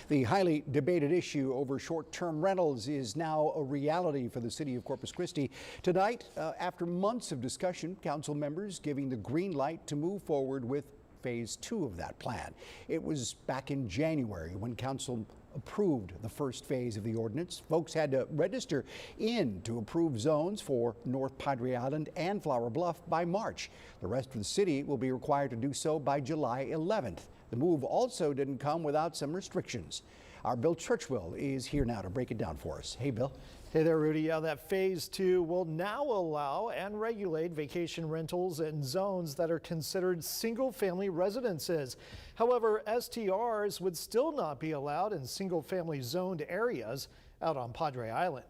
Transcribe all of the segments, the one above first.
The highly debated issue over short-term rentals is now a reality for the city of Corpus Christi. Tonight, after months of discussion, council members giving the green light to move forward with phase 2 of that plan. It was back in January when council approved the first phase of the ordinance. Folks had to register in to approve zones for North Padre Island and Flower Bluff by March. The rest of the city will be required to do so by July 11th. The move also didn't come without some restrictions. Our Bill Churchwell is here now to break it down for us. Hey, Bill. Hey there, Rudy. Yeah, that phase 2 will now allow and regulate vacation rentals in zones that are considered single-family residences. However, STRs would still not be allowed in single-family zoned areas out on Padre Island.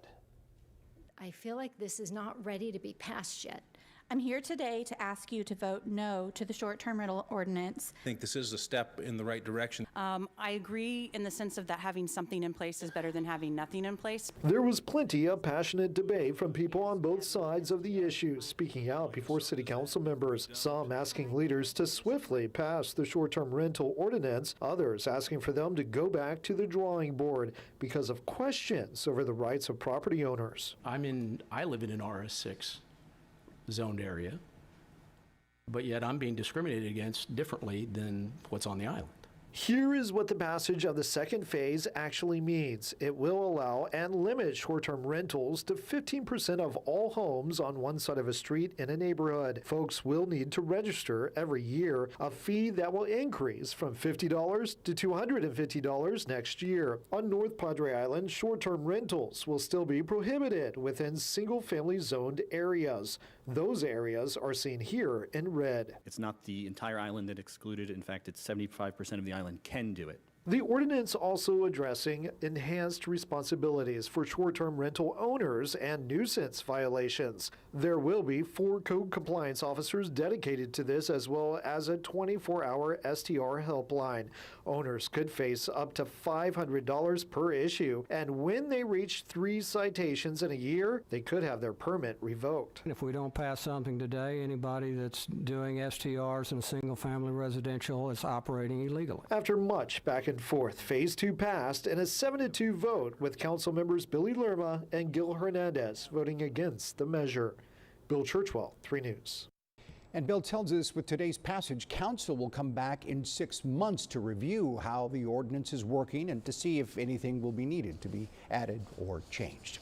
I feel like this is not ready to be passed yet. I'm here today to ask you to vote no to the short-term rental ordinance. I think this is a step in the right direction. I agree in the sense of that having something in place is better than having nothing in place. There was plenty of passionate debate from people on both sides of the issue, speaking out before city council members, some asking leaders to swiftly pass the short-term rental ordinance, others asking for them to go back to the drawing board because of questions over the rights of property owners. I live in an RS6 zoned area, but yet I'm being discriminated against differently than what's on the island. Here is what the passage of the second phase actually means. It will allow and limit short-term rentals to 15% of all homes on one side of a street in a neighborhood. Folks will need to register every year, a fee that will increase from $50 to $250 next year. On North Padre Island, short-term rentals will still be prohibited within single-family zoned areas. Those areas are seen here in red. It's not the entire island that excluded. In fact, it's 75% of the island can do it. The ordinance also addressing enhanced responsibilities for short-term rental owners and nuisance violations. There will be 4 code compliance officers dedicated to this, as well as a 24-hour STR helpline. Owners could face up to $500 per issue, and when they reach 3 citations in a year, they could have their permit revoked. If we don't pass something today, anybody that's doing STRs in a single-family residential is operating illegally. After much back and forth, phase 2 passed in a 7-2 vote, with council members Billy Lerma and Gil Hernandez voting against the measure. Bill Churchwell, 3 News. And Bill tells us with today's passage, council will come back in 6 months to review how the ordinance is working and to see if anything will be needed to be added or changed.